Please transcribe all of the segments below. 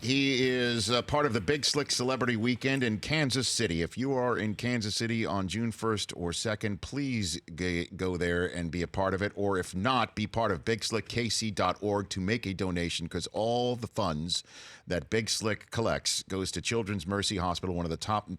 He is part of the Big Slick Celebrity Weekend in Kansas City. If you are in Kansas City on June 1st or 2nd, please go there and be a part of it. Or if not, be part of BigSlickKC.org to make a donation, because all the funds that Big Slick collects goes to Children's Mercy Hospital, one of the top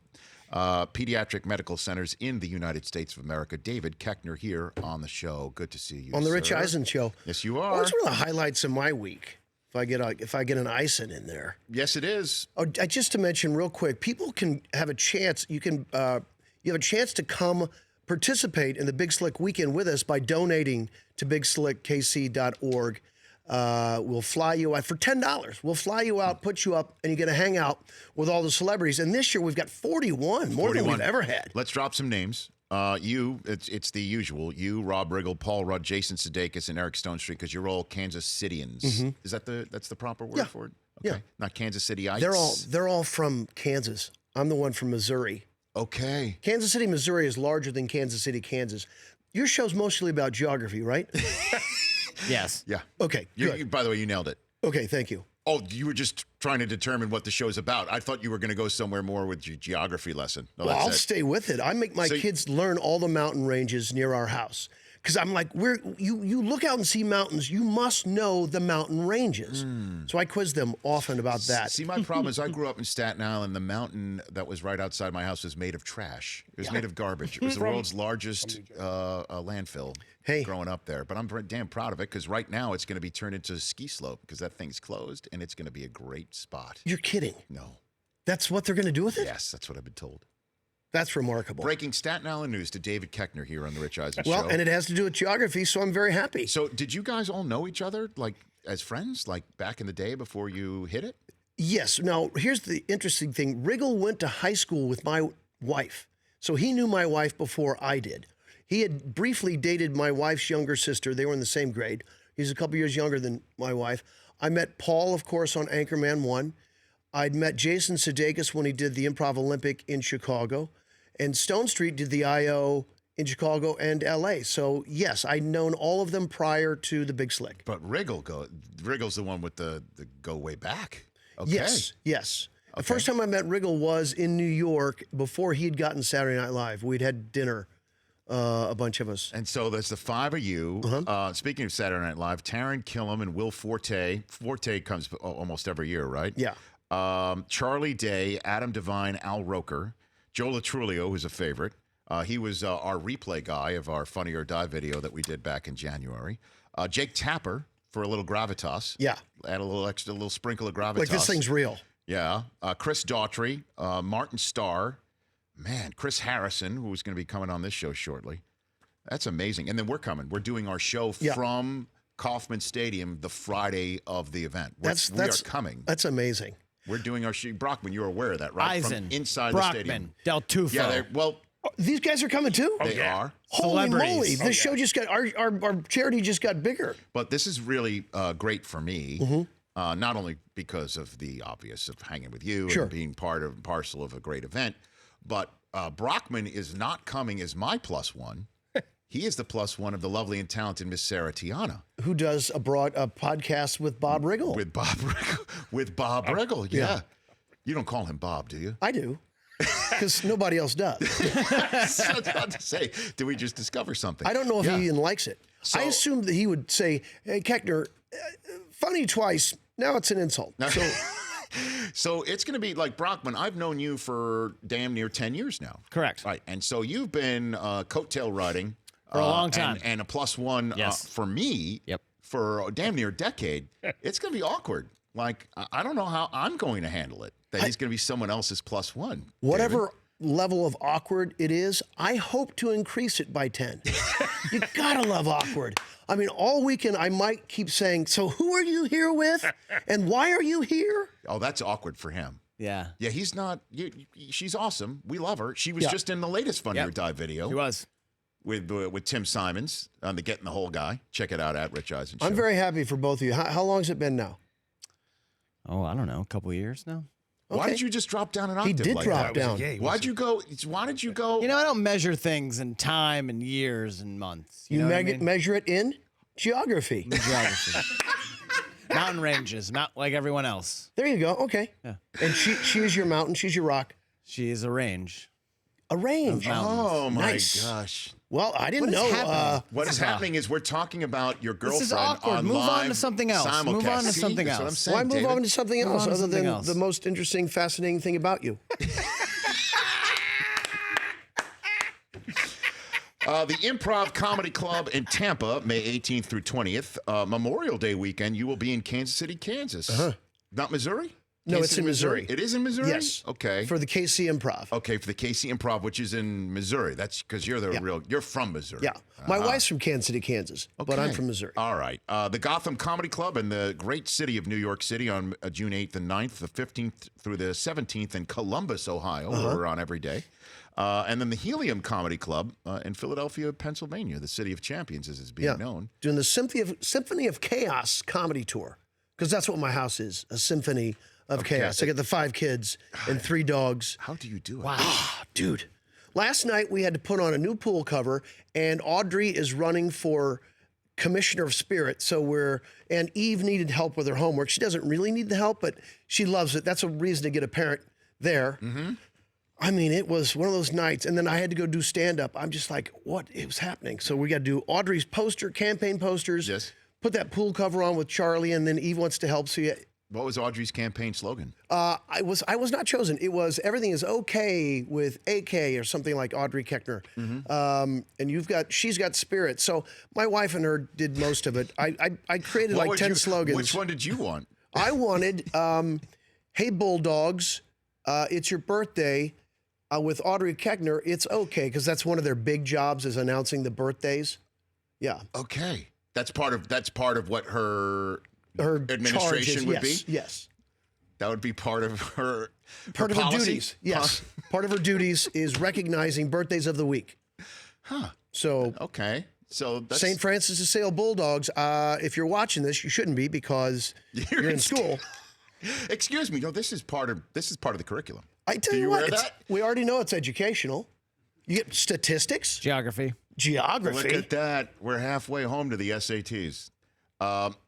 pediatric medical centers in the United States of America. David Koechner here on the show. Good to see you, on the sir. Rich Eisen show. Yes, you are. What's one of the highlights of my week? If I get an Eisen in there. Yes, it is. Oh, just to mention real quick, people can have a chance. You have a chance to come participate in the Big Slick Weekend with us by donating to BigSlickKC.org. We'll fly you out for $10. We'll fly you out, put you up, and you get to hang out with all the celebrities. And this year we've got 41, more than we've ever had. Let's drop some names. It's the usual. You, Rob Riggle, Paul Rudd, Jason Sudeikis, and Eric Stonestreet, because you're all Kansas Cityans. Mm-hmm. Is that that's the proper word for it? Okay. Yeah. Not Kansas Cityites? They're all from Kansas. I'm the one from Missouri. Okay. Kansas City, Missouri is larger than Kansas City, Kansas. Your show's mostly about geography, right? Yes. Yeah. Okay, good. By the way, you nailed it. Okay, thank you. Oh, you were just trying to determine what the show's about. I thought you were going to go somewhere more with your geography lesson. No, well, I'll stay with it. I make my kids learn all the mountain ranges near our house. Because I'm like, you look out and see mountains, you must know the mountain ranges. So I quiz them often about that. See, my problem is I grew up in Staten Island. The mountain that was right outside my house was made of trash. It was made of garbage. It was the world's largest landfill growing up there. But I'm damn proud of it, because right now it's going to be turned into a ski slope, because that thing's closed, and it's going to be a great spot. You're kidding. No. That's what they're going to do with it? Yes, that's what I've been told. That's remarkable. Breaking Staten Island news to David Koechner here on the Rich Eisen Show. Well, and it has to do with geography, so I'm very happy. So did you guys all know each other, like, as friends, like back in the day before you hit it? Yes. Now, here's the interesting thing. Riggle went to high school with my wife, so he knew my wife before I did. He had briefly dated my wife's younger sister. They were in the same grade. He's a couple years younger than my wife. I met Paul, of course, on Anchorman 1. I'd met Jason Sudeikis when he did the Improv Olympic in Chicago. And Stonestreet did the I.O. in Chicago and L.A. So, yes, I'd known all of them prior to the Big Slick. But Riggle's the one with the go way back. Okay. Yes. Okay. The first time I met Riggle was in New York before he'd gotten Saturday Night Live. We'd had dinner, a bunch of us. And so there's the five of you. Uh-huh. Speaking of Saturday Night Live, Taron Killam and Will Forte. Forte comes almost every year, right? Yeah. Charlie Day, Adam Devine, Al Roker. Joe Latrulio, who's a favorite. He was our replay guy of our Funny or Die video that we did back in January. Jake Tapper for a little gravitas. Yeah. Add a little sprinkle of gravitas. Like this thing's real. Yeah. Chris Daughtry, Martin Starr. Man, Chris Harrison, who's going to be coming on this show shortly. That's amazing. And then we're coming. We're doing our show from Kauffman Stadium the Friday of the event. We are coming. That's amazing. We're doing our show. Brockman, you're aware of that, right? Eisen, from inside Brockman, the stadium. Del Tufo. Yeah, these guys are coming too? They are. Holy moly. This show just got, our charity just got bigger. But this is really great for me, not only because of the obvious of hanging with you and being part and parcel of a great event, but Brockman is not coming as my plus one. He is the plus one of the lovely and talented Miss Sarah Tiana. Who does a podcast with Bob Riggle. With Bob Riggle, yeah. You don't call him Bob, do you? I do. Because nobody else does. I was about to say, did we just discover something? I don't know if he even likes it. So, I assumed that he would say, hey, Koechner, funny twice, now it's an insult. So it's going to be like, Brockman, I've known you for damn near 10 years now. Correct. Right. And so you've been coattail riding. For a long time. And a plus one for me for a damn near a decade. It's going to be awkward. Like, I don't know how I'm going to handle it, that he's going to be someone else's plus one. Whatever level of awkward it is, I hope to increase it by 10. You got to love awkward. I mean, all weekend I might keep saying, so who are you here with? And why are you here? Oh, that's awkward for him. Yeah. Yeah, he's not. She's awesome. We love her. She was just in the latest Funny or Die video. She was. With Tim Simons on the Getting the Whole Guy. Check it out at Rich Eisen Show. I'm very happy for both of you. How long has it been now? Oh, I don't know. A couple of years now. Okay. Why did you just drop down an octave? He did like drop that? down. Why did you go? You know, I don't measure things in time and years and months. You measure it in geography. Geography. Mountain ranges, not like everyone else. There you go. Okay. Yeah. And she is your mountain. She's your rock. She is a range. A range. Oh my Nice. gosh. Well, I didn't What is know. happening? What is happening is we're talking about your girlfriend This is awkward. on Move on live to something else. simulcast. Move on to See? something That's what I'm else. saying, Why move David. on to something Move else on to other something than else. the most interesting, fascinating thing about you? The Improv Comedy Club in Tampa, May 18th through 20th. Memorial Day weekend, you will be in Kansas City, Kansas. Not Missouri? No, Kansas it's City, in Missouri. It is in Missouri? Yes. Okay. For the KC Improv. Okay, for the KC Improv, which is in Missouri. That's because you're you're from Missouri. Yeah. My wife's from Kansas City, Kansas, but I'm Okay. from Missouri. All right. The Gotham Comedy Club in the great city of New York City on June 8th and 9th, the 15th through the 17th in Columbus, Ohio, where we're on every day. And then the Helium Comedy Club in Philadelphia, Pennsylvania, the city of champions, as it's being known. Doing the Symphony of Chaos comedy tour, because that's what my house is, a symphony of chaos. I got the 5 kids and 3 dogs. How do you do it? Wow. Dude, last night we had to put on a new pool cover, and Audrey is running for commissioner of spirit. And Eve needed help with her homework. She doesn't really need the help, but she loves it. That's a reason to get a parent there. Mm-hmm. I mean, it was one of those nights, and then I had to go do stand-up. I'm just like, what is happening? So we got to do Audrey's campaign posters. Yes. Put that pool cover on with Charlie, and then Eve wants to help. So What was Audrey's campaign slogan? I was not chosen. It was everything is okay with AK or something like Audrey Koechner. And she's got spirit. So my wife and her did most of it. I created What like would 10 you- slogans. Which one did you want? I wanted, hey Bulldogs, it's your birthday. With Audrey Koechner, it's okay because that's one of their big jobs is announcing the birthdays. Yeah. Okay. That's part of what her Her administration charges, would yes, be? Yes. That would be part of her Part of her policy? duties. Yes. Part of her duties is recognizing birthdays of the week. Huh. So Okay. So that's St. Francis de Sales Bulldogs, if you're watching this, you shouldn't be because you're in school. Excuse me. No, this is part of the curriculum. I tell Do you you what, wear that? we already know it's educational. You get statistics, Geography. geography. Look at that. We're halfway home to the SATs.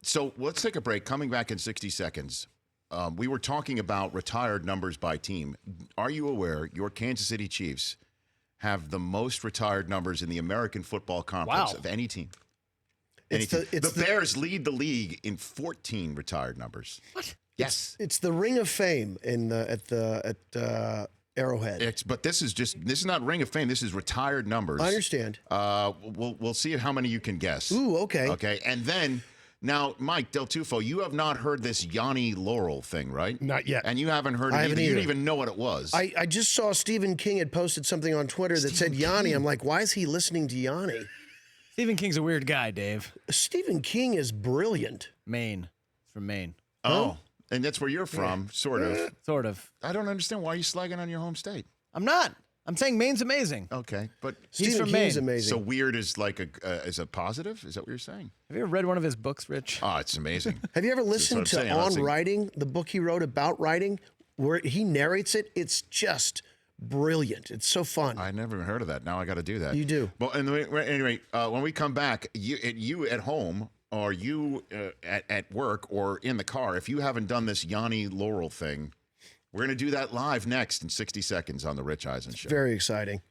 So let's take a break. Coming back in 60 seconds. We were talking about retired numbers by team. Are you aware your Kansas City Chiefs have the most retired numbers in the American Football Conference Wow. of any team? It's Any team. the- The Bears lead the league in 14 retired numbers. What? Yes. It's the Ring of Fame at Arrowhead. But this is not Ring of Fame. This is retired numbers. I understand. We'll see how many you can guess. Ooh, okay. Okay, and then now, Mike Del Tufo, you have not heard this Yanni Laurel thing, right? Not yet. And you haven't heard it I haven't either. You either. didn't even know what it was. I just saw Stephen King had posted something on Twitter that said Yanni. I'm like, why is he listening to Yanni? Stephen King's a weird guy, Dave. Stephen King is brilliant. Maine. He's from Maine. Oh, and that's where you're from, sort of. Sort of. I don't understand why are you slagging on your home state. I'm not. I'm saying Maine's amazing. Okay, but He's Stephen from King's Maine. amazing. so weird is like is a positive? Is that what you're saying? Have you ever read one of his books, Rich? Oh, it's amazing. Have you ever what listened I'm to saying. I'm not On saying- Writing, the book he wrote about writing, where he narrates it? It's just brilliant. It's so fun. I never even heard of that. Now I got to do that. You do. Well, anyway, when we come back, you at home or you at work or in the car, if you haven't done this Yanni Laurel thing, we're going to do that live next in 60 seconds on the Rich Eisen Show. Very exciting.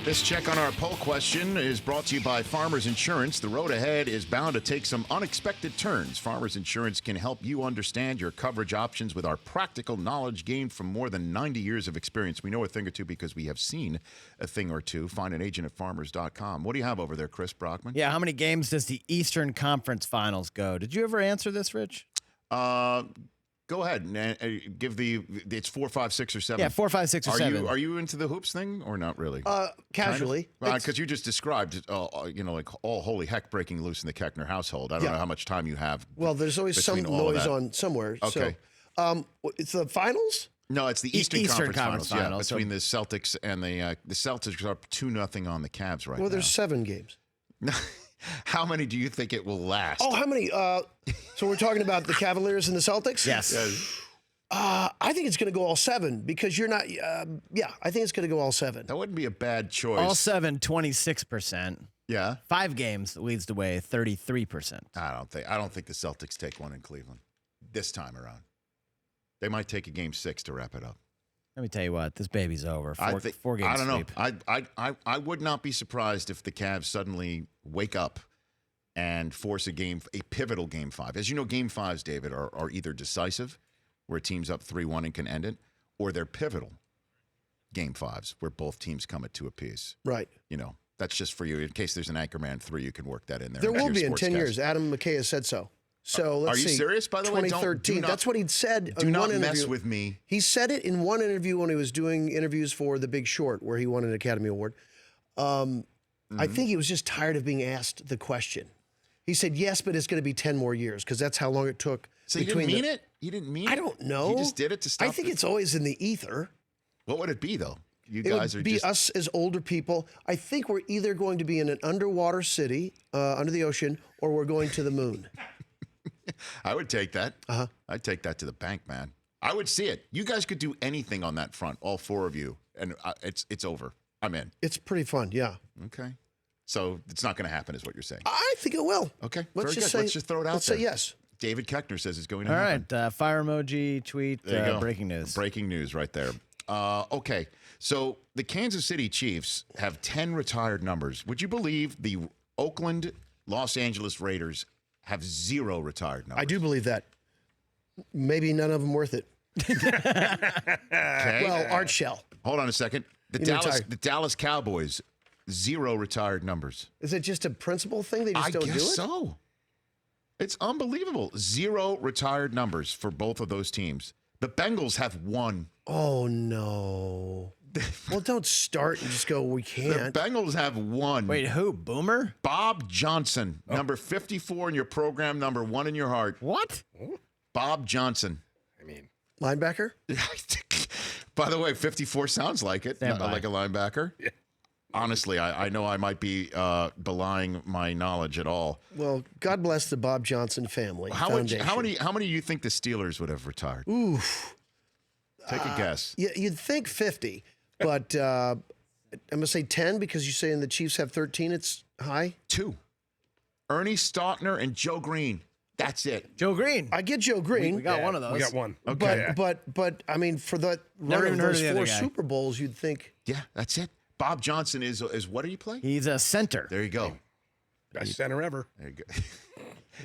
This check on our poll question is brought to you by Farmers Insurance. The road ahead is bound to take some unexpected turns. Farmers Insurance can help you understand your coverage options with our practical knowledge gained from more than 90 years of experience. We know a thing or two because we have seen a thing or two. Find an agent at farmers.com. What do you have over there, Chris Brockman? Yeah, how many games does the Eastern Conference Finals go? Did you ever answer this, Rich? Go ahead and give it's 4, 5, 6, or 7. Yeah, 4, 5, 6, or 7. Are you into the hoops thing or not really? Casually. Because you just described, like all holy heck breaking loose in the Koechner household. I don't know how much time you have. Well, there's always some between all of noise that. on somewhere. Okay. So, it's the finals? No, it's the Eastern, Eastern Conference Conference Finals. Finals, Between the Celtics and the Celtics are up 2-0 on the Cavs right Well, now. there's 7 games. How many do you think it will last? Oh, how many? So we're talking about the Cavaliers and the Celtics? Yes. I think it's going to go all 7 because you're not. Yeah, I think it's going to go all 7. That wouldn't be a bad choice. All 7, 26%. Yeah. 5 games leads the way, 33%. I don't think the Celtics take one in Cleveland this time around. They might take a game 6 to wrap it up. Let me tell you what, this baby's over. Four game I don't sweep. know. I would not be surprised if the Cavs suddenly wake up and force a pivotal game 5. As you know, game 5s, David, are either decisive, where a team's up 3-1 and can end it, or they're pivotal game 5s, where both teams come at 2 apiece. Right. You know, that's just for you. In case there's an Anchorman 3, you can work that in there. There will be in 10 sportscast. years. Adam McKay has said so. So let's see. Are you serious, by the way? 2013. That's what he'd said Do in not one interview. mess with me. He said it in one interview when he was doing interviews for The Big Short, where he won an Academy Award. I think he was just tired of being asked the question. He said, yes, but it's going to be 10 more years because that's how long it took. So you didn't mean it? You didn't mean it? I don't know. He just did it to stop I think it's always in the ether. What would it be, though? You It guys would are be just... us as older people. I think we're either going to be in an underwater city under the ocean or we're going to the moon. I would take that. I'd take that to the bank, man. I would see it. You guys could do anything on that front, all 4 of you, and it's over. I'm in. It's pretty fun, yeah. Okay. So it's not going to happen, is what you're saying. I think it will. Okay. Let's Very just good. say, Let's just throw it out let's there. say yes. David Koechner says it's going to All happen. right, fire emoji, tweet, There you go. breaking news. Breaking news right there. Okay. So the Kansas City Chiefs have 10 retired numbers. Would you believe the Oakland Los Angeles Raiders have 0 retired numbers? I do believe that. Maybe none of them worth it. Okay. Well, Art Shell. Hold on a second. You need to retire. The Dallas Cowboys, 0 retired numbers. Is it just a principle thing? They just I don't do it? guess so. It's unbelievable. 0 retired numbers for both of those teams. The Bengals have 1. Oh, no. Well, don't start and just go, we The can't. Bengals have 1. Wait, who? Boomer? Bob Johnson, number 54 in your program, number 1 in your heart. What? Bob Johnson. Linebacker? By the way, 54 sounds like it, Stand by. like a linebacker. Yeah. Honestly, I know I might be belying my knowledge at all. Well, God bless the Bob Johnson family. How Foundation. many do you think the Steelers would have retired? Oof. Take a guess. You'd think 50, but I'm going to say 10 because you say in the Chiefs have 13, it's high. 2. Ernie Stautner and Joe Green. That's it. Joe Green. I get Joe Green. We got one of those. We got one. Okay. But I mean, for that Never run even of heard those of the 4 other guy. Super Bowls, you'd think. Yeah, that's it. Bob Johnson is what do you play? He's a center. There you go. Best center ever. There you go.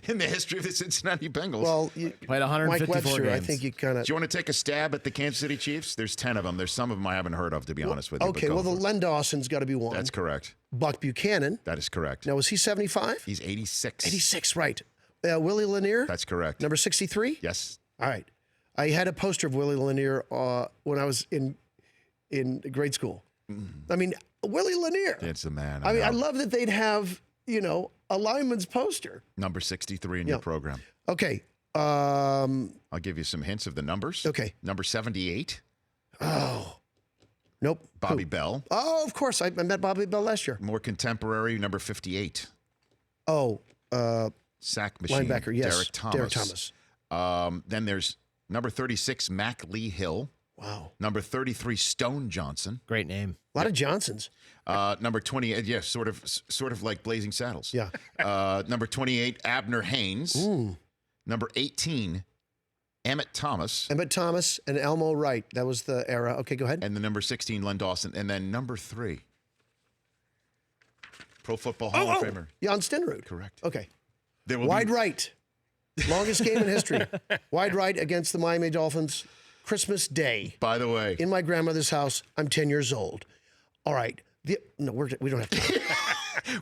In the history of the Cincinnati Bengals. Well, Played Mike 154 Webster, games. I think you kind of. do you want to take a stab at the Kansas City Chiefs? There's 10 of them. There's some of them I haven't heard of, to be honest with you. but Okay, go well, the for it. Len Dawson's got to be one. That's correct. Buck Buchanan. That is correct. Now, was he 75? He's 86. 86, right. Willie Lanier, That's correct. number 63? Yes. All right. I had a poster of Willie Lanier when I was in grade school. I mean, Willie Lanier. It's the man. I mean, I know. love that they'd have, a lineman's poster. Number 63 in your program. Okay. I'll give you some hints of the numbers. Okay. Number 78, Nope. Bobby Who? Bell. Oh, of course. I met Bobby Bell last year. More contemporary, number 58, Oh, sack machine. linebacker. Yes. Derek Thomas. Derek Thomas. Then there's number 36, Mac Lee Hill. Wow. Number 33, Stone Johnson. Great name. A lot of Johnsons. Number 28, yeah, sort of like Blazing Saddles. Yeah. Number 28, Abner Haynes. Ooh. Number 18, Emmett Thomas. Emmett Thomas and Elmo Wright. That was the era. Okay, go ahead. And the number 16, Len Dawson. And then number 3, Pro Football Hall of Famer. Jan Stenrud. Correct. Okay. There will Wide be, right. Longest game in history. Wide right against the Miami Dolphins. Christmas Day. by the way, In my grandmother's house. I'm 10 years old. All right. We don't have to.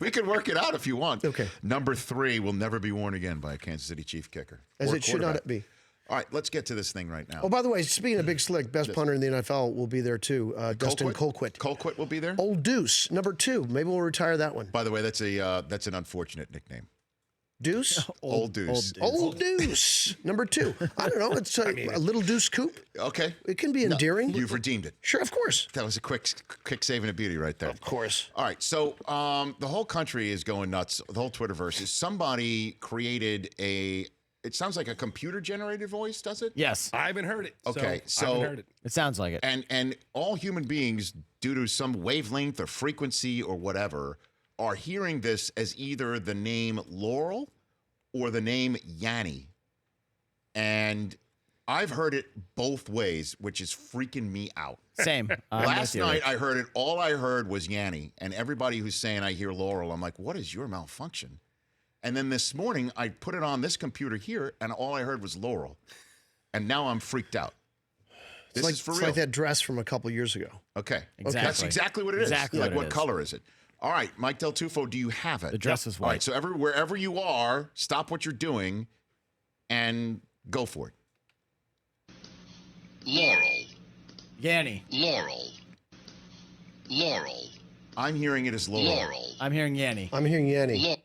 we could work it out if you want. Okay. Number 3 will never be worn again by a Kansas City Chief kicker. As or it should not quarterback. be. All right, let's get to this thing right now. Oh, by the way, speaking of Big Slick, best punter in the NFL will be there too. Dustin Colquitt. Colquitt will be there. Old Deuce, number 2. Maybe we'll retire that one. By the way, that's an unfortunate nickname. Deuce? Old Deuce. Old Deuce, number 2. I don't know. It's a little Deuce Coupe. Okay. It can be endearing. You've redeemed it. Sure, of course. That was a quick saving of beauty right there. Of course. All right, so the whole country is going nuts. The whole Twitterverse is somebody created a It sounds like a computer-generated voice, does it? Yes, I haven't heard it. Okay, I haven't heard it. it sounds like it. And all human beings, due to some wavelength or frequency or whatever, are hearing this as either the name Laurel or the name Yanni. And I've heard it both ways, which is freaking me out. Same. I'm Last with you, night Rich. I heard it. All I heard was Yanni, and everybody who's saying I hear Laurel, I'm like, what is your malfunction? And then this morning I put it on this computer here, and all I heard was Laurel, and now I'm freaked out. This is for It's real. like that dress from a couple years ago. Okay, Exactly. that's exactly what it is. Exactly Like what it what is. color is it? All right, Mike Del Tufo, do you have it? The dress is All right, white. so wherever you are, stop what you're doing, and go for it. Laurel, Yanni. Laurel, Laurel, I'm hearing it as Laurel. Laurel, I'm hearing Yanni. I'm hearing Yanni. Laurel.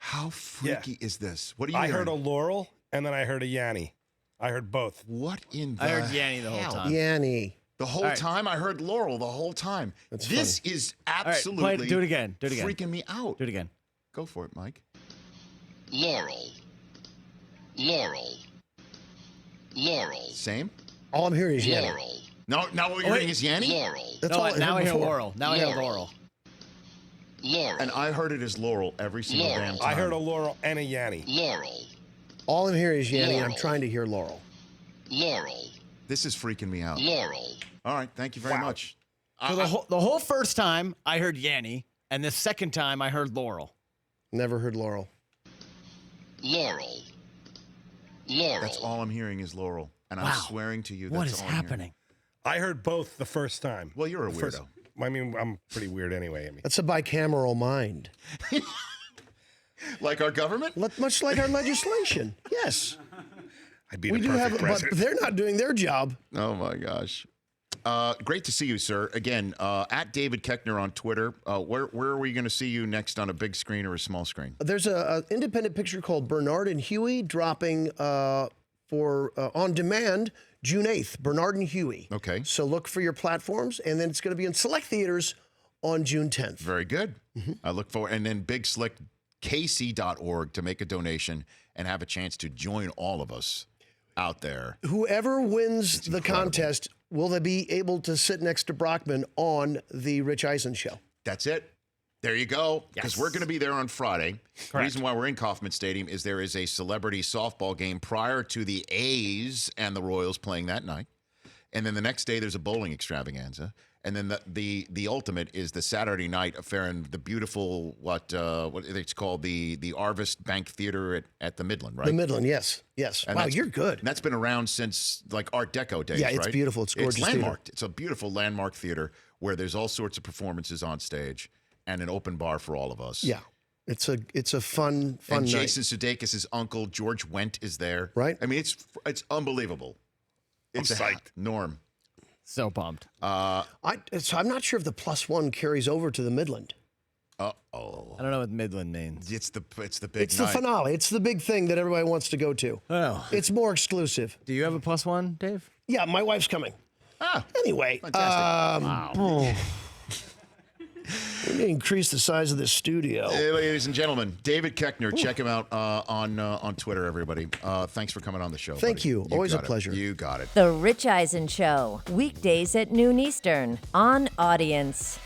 How freaky is this? What are you I hearing? heard a Laurel and then I heard a Yanni. I heard both. What in the I heard Yanni the whole hell? time. Yanni. The whole All right. time I heard Laurel the whole time. This is All right, absolutely do it again. Do it again. freaking me out. Do it again. Go for it, Mike. Laurel, Laurel, Laurel, Same? All I'm hearing is Yanni. Laurel, No, now what you're wait. hearing is Yanni? Laurel, That's No, all now I heard hear before. Laurel. Now I hear Laurel. Laurel. Laurel, And I heard it as Laurel every single Laurel. damn time. I heard a Laurel and a Yanni. Laurel, All I'm hearing is Yanni, and I'm Laurel. trying to hear Laurel. Laurel, This is freaking me out. Laurel, All right, thank you very Wow. much. So the whole first time I heard Yanni, and the second time I heard Laurel. Never heard Laurel. Laurel, Laurel. That's all I'm hearing is Laurel. And I'm Wow. swearing to you that's What is all I'm hearing. happening? I heard both the first time. Well, you're a First- weirdo. I mean, I'm pretty weird anyway. I mean, That's a bicameral mind. Like our government? Much like our legislation. Yes. I'd be We the do have, perfect but president. they're not doing their job. Oh my gosh. Great to see you, sir. Again, at David Koechner on Twitter. Where are we going to see you next, on a big screen or a small screen? There's an independent picture called Bernard and Huey dropping for on demand June 8th. Bernard and Huey. Okay. So look for your platforms, and then it's going to be in select theaters on June 10th. Very good. I look forward. And then bigslickkc.org to make a donation and have a chance to join all of us out there. Whoever wins the incredible. contest, will they be able to sit next to Brockman on the Rich Eisen show? That's it. There you go. Because we're going to be there on Friday. The reason why we're in Kauffman Stadium is there is a celebrity softball game prior to the A's and the Royals playing that night. And then the next day there's a bowling extravaganza. And then the ultimate is the Saturday night affair in the beautiful what it's called, the Arvist Bank Theater at the Midland, right? The Midland, yes. Yes. And Wow, that's- you're good. And that's been around since like Art Deco days, Yeah, it's right? beautiful. It's gorgeous theater. landmarked. It's a beautiful landmark theater where there's all sorts of performances on stage and an open bar for all of us. Yeah. It's a fun And night. Jason Sudeikis' uncle, George Wendt, is there. Right. I mean, it's unbelievable. It's psyched. Norm. So pumped. So I'm not sure if the +1 carries over to the Midland. Uh-oh. I don't know what Midland means. It's the big It's night. the finale. It's the big thing that everybody wants to go to. Oh. It's more exclusive. Do you have a +1, Dave? Yeah, my wife's coming. Ah, Anyway, fantastic. we need to increase the size of this studio. Hey, ladies and gentlemen, David Koechner. Check him out on Twitter, everybody. Thanks for coming on the show. Thank buddy. you. Always a got it. pleasure. You got it. The Rich Eisen Show, weekdays at noon Eastern on Audience.